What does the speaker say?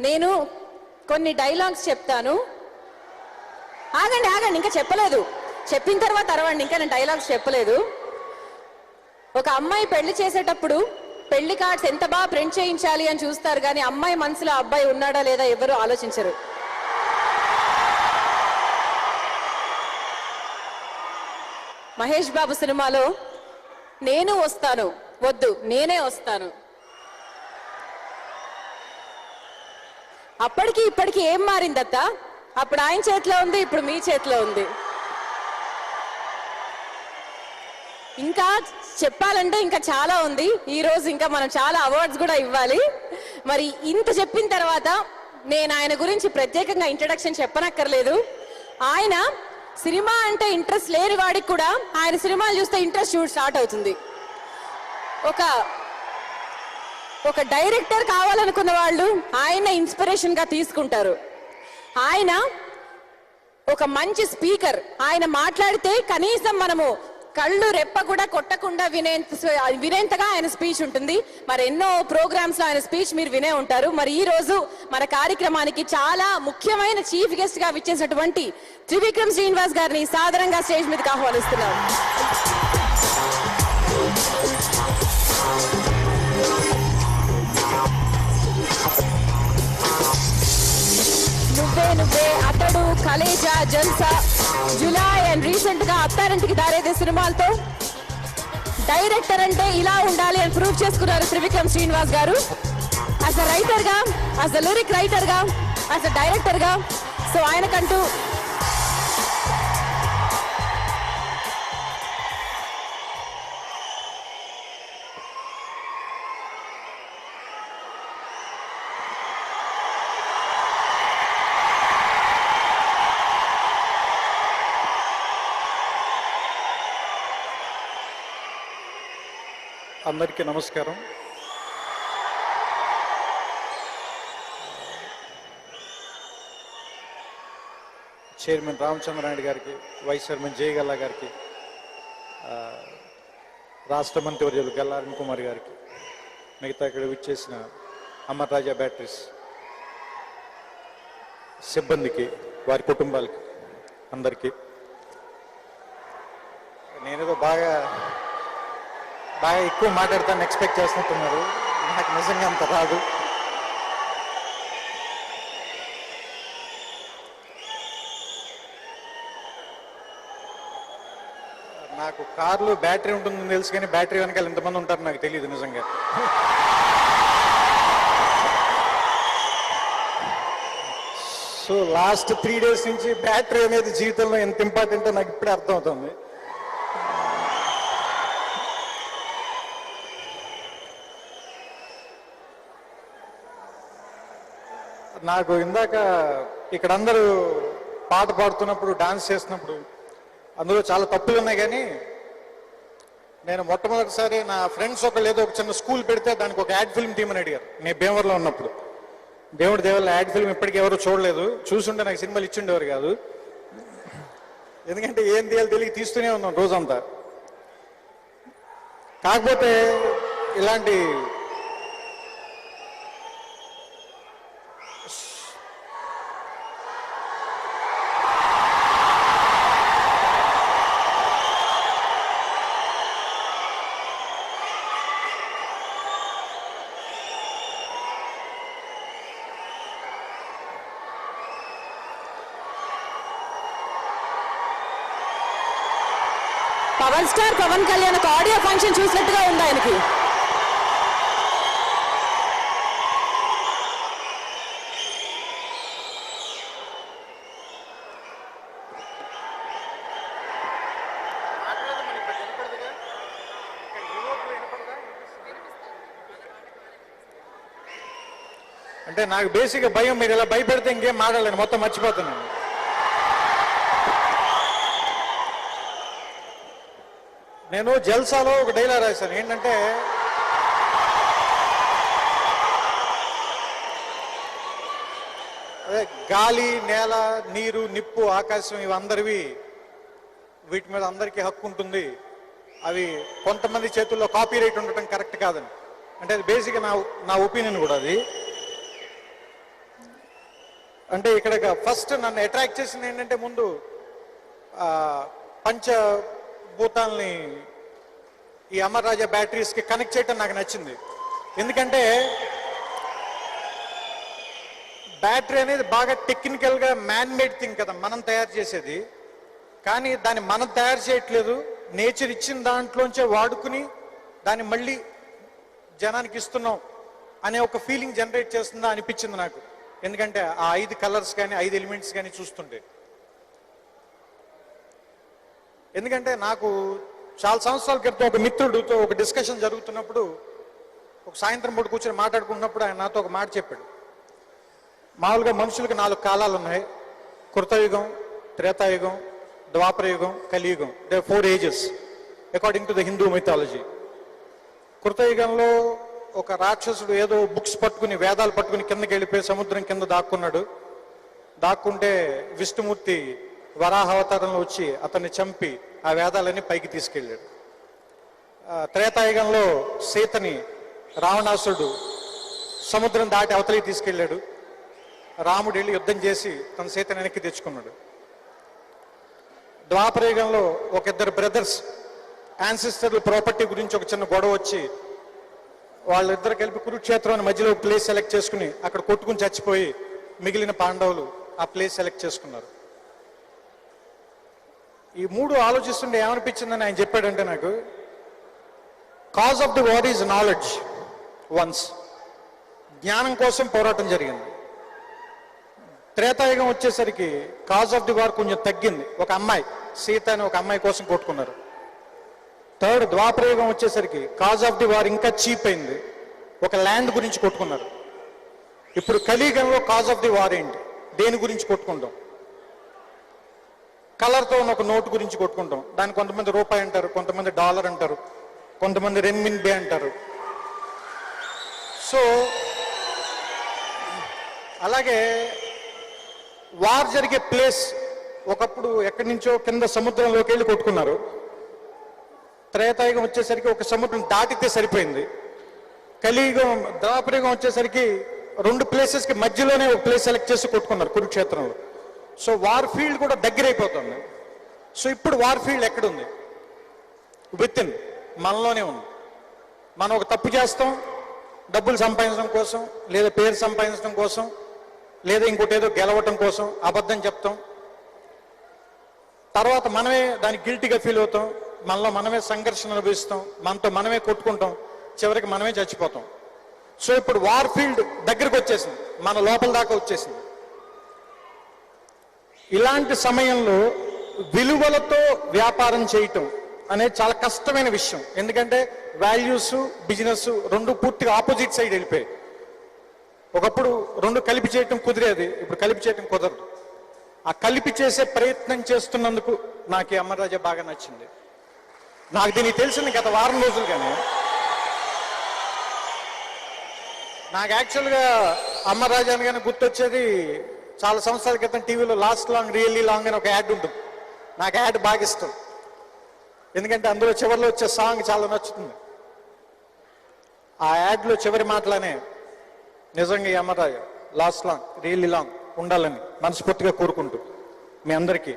నేను కొన్ని డైలాగ్స్ చెప్తాను. ఆగండి ఆగండి, ఇంకా చెప్పలేదు. చెప్పిన తర్వాత అరవండి, ఇంకా నేను డైలాగ్స్ చెప్పలేదు. ఒక అమ్మాయి పెళ్లి చేసేటప్పుడు పెళ్లి కార్డ్స్ ఎంత బాగా ప్రింట్ చేయించాలి అని చూస్తారు, కానీ అమ్మాయి మనసులో అబ్బాయి ఉన్నాడా లేదా ఎవరు ఆలోచించరు. మహేష్ బాబు సినిమాలో నేను వస్తాను, వద్దు నేనే వస్తాను. అప్పటికి ఇప్పటికి ఏం మారిందత్త? అప్పుడు ఆయన చేతిలో ఉంది, ఇప్పుడు మీ చేతిలో ఉంది. ఇంకా చెప్పాలంటే ఇంకా చాలా ఉంది. ఈ రోజు ఇంకా మనం చాలా అవార్డ్స్ కూడా ఇవ్వాలి. మరి ఇంత చెప్పిన తర్వాత నేను ఆయన గురించి ప్రత్యేకంగా ఇంట్రడక్షన్ చెప్పనక్కర్లేదు. ఆయన సినిమా అంటే ఇంట్రెస్ట్ లేని వాడికి కూడా ఆయన సినిమాలు చూస్తే ఇంట్రెస్ట్ స్టార్ట్ అవుతుంది. ఒక డైరెక్టర్ కావాలనుకున్న వాళ్ళు ఆయన ఇన్స్పిరేషన్ గా తీసుకుంటారు. ఆయన ఒక మంచి స్పీకర్. ఆయన మాట్లాడితే కనీసం మనము కళ్ళు రెప్ప కూడా కొట్టకుండా వినేంతగా ఆయన స్పీచ్ ఉంటుంది. మరి ఎన్నో ప్రోగ్రామ్స్ లో ఆయన స్పీచ్ మీరు వినే ఉంటారు. మరి ఈ రోజు మన కార్యక్రమానికి చాలా ముఖ్యమైన చీఫ్ గెస్ట్ గా విచ్చేసినటువంటి త్రివిక్రమ్ శ్రీనివాస్ గారిని సాదరంగా స్టేజ్ మీదకి ఆహ్వానిస్తున్నాం. నువ్వే అతడు, కలేజా, జల్సా, జులై అండ్ రీసెంట్ గా అత్తారింటికి దారేదే సినిమాలతో డైరెక్టర్ అంటే ఇలా ఉండాలి అని ప్రూవ్ చేసుకున్నారు త్రివిక్రమ్ శ్రీనివాస్ గారు. యాజ్ అ రైటర్ గా, యాజ్ అ లిరిక్ రైటర్ గా, యాజ్ అ డైరెక్టర్ గా. సో ఆయనకంటూ అందరికీ నమస్కారం. చైర్మన్ రామచంద్రనాయుడు గారికి, వైస్ చైర్మన్ జయగల్లా గారికి, రాష్ట్ర మంత్రివర్యులు గల్లా అరుణ్ కుమార్ గారికి, మిగతా ఇక్కడ విచ్చేసిన అమర్ రాజా బ్యాటరీస్ సిబ్బందికి, వారి కుటుంబాలకి, అందరికీ నేనేదో బాగా ఎక్కువ మాట్లాడతాను ఎక్స్పెక్ట్ చేస్తున్నట్టున్నారు. నాకు నిజంగా అంత రాదు. నాకు కార్లు బ్యాటరీ ఉంటుందని తెలుసు, కానీ బ్యాటరీ వెనకాల ఎంతమంది ఉంటారు నాకు తెలియదు నిజంగా. సో లాస్ట్ 3 days నుంచి బ్యాటరీ అనేది జీవితంలో ఎంత ఇంపార్టెంటో నాకు ఇప్పుడే అర్థమవుతుంది. నాకు ఇందాక ఇక్కడ అందరూ పాట పాడుతున్నప్పుడు, డాన్స్ చేస్తున్నప్పుడు అందులో చాలా తప్పులు ఉన్నాయి. కానీ నేను మొట్టమొదటిసారి నా ఫ్రెండ్స్ ఏదో ఒక చిన్న స్కూల్ పెడితే దానికి ఒక యాడ్ ఫిల్మ్ టీమ్ అని అడిగారు. నేను భీమవరంలో ఉన్నప్పుడు. దేవుడి దేవల్ల యాడ్ ఫిల్మ్ ఇప్పటికీ ఎవరు చూడలేదు. చూసుంటే నాకు సినిమాలు ఇచ్చిండేవారు కాదు. ఎందుకంటే ఏం తీయాలి తెలియక తీస్తూనే ఉన్నాం రోజంతా. కాకపోతే ఇలాంటి పవన్ స్టార్ పవన్ కళ్యాణ్ ఒక ఆడియో ఫంక్షన్ చూసినట్టుగా ఉంది ఆయనకి. అంటే నాకు బేసిక్గా భయం. మీరు ఇలా భయపెడితే ఇంకేం మాట్లాడలేను, మొత్తం మర్చిపోతున్నాను. నేను జల్సాలో ఒక డైలాగ్ రాశాను. ఏంటంటే అదే గాలి, నేల, నీరు, నిప్పు, ఆకాశం ఇవందరివి, వీటి మీద అందరికీ హక్కు ఉంటుంది. అవి కొంతమంది చేతుల్లో కాపీ రైట్ ఉండటం కరెక్ట్ కాదని. అంటే అది బేసిక్గా నా ఒపీనియన్ కూడా. అది అంటే ఇక్కడ ఫస్ట్ నన్ను అట్రాక్ట్ చేసింది ఏంటంటే ముందు ఆ, పంచభూతాల్ని ఈ అమర్ రాజా బ్యాటరీస్కి కనెక్ట్ చేయటం నాకు నచ్చింది. ఎందుకంటే బ్యాటరీ అనేది బాగా టెక్నికల్గా మ్యాన్ మేడ్ థింగ్ కదా, మనం తయారు చేసేది. కానీ దాన్ని మనం తయారు చేయట్లేదు, నేచర్ ఇచ్చిన దాంట్లోంచే వాడుకుని దాన్ని మళ్ళీ జనానికి ఇస్తున్నాం అనే ఒక ఫీలింగ్ జనరేట్ చేస్తుందా అనిపించింది నాకు. ఎందుకంటే ఆ 5 కలర్స్ కానీ 5 ఎలిమెంట్స్ కానీ చూస్తుంటే. ఎందుకంటే నాకు చాలా సంవత్సరాల క్రితం ఒక మిత్రుడితో ఒక డిస్కషన్ జరుగుతున్నప్పుడు, ఒక సాయంత్రం పూట కూర్చొని మాట్లాడుకున్నప్పుడు ఆయన నాతో ఒక మాట చెప్పాడు. మామూలుగా మనుషులకు 4 కాలాలు ఉన్నాయి: కృతయుగం, త్రేతాయుగం, ద్వాపరయుగం, కలియుగం. They 4 ages according to the Hindu mythology. కృతయుగంలో ఒక రాక్షసుడు ఏదో బుక్స్ పట్టుకుని, వేదాలు పట్టుకుని కిందకి వెళ్ళిపోయి సముద్రం కింద దాక్కున్నాడు. దాక్కుంటే విష్ణుమూర్తి వరాహ అవతారంలో వచ్చి అతన్ని చంపి ఆ వేదాలన్నీ పైకి తీసుకెళ్ళాడు. త్రేతాయుగంలో సీతని రావణాసురుడు సముద్రం దాటి అవతలికి తీసుకెళ్ళాడు. రాముడు వెళ్ళి యుద్ధం చేసి తన సీతని వెనక్కి తెచ్చుకున్నాడు. ద్వాపరయుగంలో ఒక 2 బ్రదర్స్ యాన్సిస్టర్ల ప్రాపర్టీ గురించి ఒక చిన్న గొడవ వచ్చి వాళ్ళిద్దరు కలిపి కురుక్షేత్రం మధ్యలో ప్లేస్ సెలెక్ట్ చేసుకుని అక్కడ కొట్టుకుని చచ్చిపోయి మిగిలిన పాండవులు ఆ ప్లేస్ సెలెక్ట్ చేసుకున్నారు. ఈ 3 ఆలోచిస్తుంటే ఏమనిపించిందని ఆయన చెప్పాడంటే, నాకు cause of the war is knowledge once. జ్ఞానం కోసం పోరాటం జరిగింది. త్రేతాయుగం వచ్చేసరికి కాజ్ ఆఫ్ ది వార్ కొంచెం తగ్గింది. ఒక అమ్మాయి, సీత అని ఒక అమ్మాయి కోసం కొట్టుకున్నారు. థర్డ్ ద్వాపరయుగం వచ్చేసరికి కాజ్ ఆఫ్ ది వార్ ఇంకా చీప్ అయింది. ఒక ల్యాండ్ గురించి కొట్టుకున్నారు. ఇప్పుడు కలియుగంలో కాజ్ ఆఫ్ ది వార్ ఏంటి? దేని గురించి కొట్టుకుంటాం? కలర్తో ఉన్న ఒక నోటు గురించి కొట్టుకుంటాం. దాన్ని కొంతమంది రూపాయి అంటారు, కొంతమంది డాలర్ అంటారు, కొంతమంది రెన్మిన్బే అంటారు. సో అలాగే వార్ జరిగే ప్లేస్ ఒకప్పుడు ఎక్కడి నుంచో కింద సముద్రంలోకి వెళ్ళి కొట్టుకున్నారు. త్రేతాయుగం వచ్చేసరికి ఒక సముద్రం దాటితే సరిపోయింది. కలియుగం, ద్వాపరయుగం వచ్చేసరికి 2 ప్లేసెస్కి మధ్యలోనే ఒక ప్లేస్ సెలెక్ట్ చేసి కొట్టుకున్నారు కురుక్షేత్రంలో. సో వార్ ఫీల్డ్ కూడా దగ్గర అయిపోతుంది. సో ఇప్పుడు వార్ ఫీల్డ్ ఎక్కడుంది? విత్ ఇన్ మనలోనే ఉంది. మనం ఒక తప్పు చేస్తాం, డబ్బులు సంపాదించడం కోసం, లేదా పేరు సంపాదించడం కోసం, లేదా ఇంకోటి ఏదో గెలవటం కోసం అబద్ధం చెప్తాం. తర్వాత మనమే దానికి గిల్టీగా ఫీల్ అవుతాం, మనలో మనమే సంఘర్షణ అనుభవిస్తాం, మనతో మనమే కొట్టుకుంటాం, చివరికి మనమే చచ్చిపోతాం. సో ఇప్పుడు వార్ ఫీల్డ్ దగ్గరకు వచ్చేసింది, మన లోపల దాకా వచ్చేసింది. ఇలాంటి సమయంలో విలువలతో వ్యాపారం చేయటం అనేది చాలా కష్టమైన విషయం. ఎందుకంటే వాల్యూస్, బిజినెస్ 2 పూర్తిగా ఆపోజిట్ సైడ్ వెళ్ళిపోయాయి. ఒకప్పుడు 2 కలిపి చేయటం కుదిరేది, ఇప్పుడు కలిపి చేయటం కుదరదు. ఆ కలిపి చేసే ప్రయత్నం చేస్తున్నందుకు నాకు ఈ అమర్ రాజా బాగా నచ్చింది. నాకు దీనికి తెలిసింది గత వారం రోజులుగానే. నాకు యాక్చువల్గా అమర్ రాజా అని కానీ గుర్తొచ్చేది, చాలా సంవత్సరాల క్రితం టీవీలో లాస్ట్ లాంగ్ రియల్లీ లాంగ్ అని ఒక యాడ్ ఉంటుంది. నాకు యాడ్ బాగా ఇష్టం, ఎందుకంటే అందులో చివరిలో వచ్చే సాంగ్ చాలా నచ్చుతుంది. ఆ యాడ్లో చివరి మాటలనే నిజంగా ఈ అమర్ రాజా లాస్ట్ లాంగ్ రియల్లీ లాంగ్ ఉండాలని మనస్ఫూర్తిగా కోరుకుంటూ మీ అందరికీ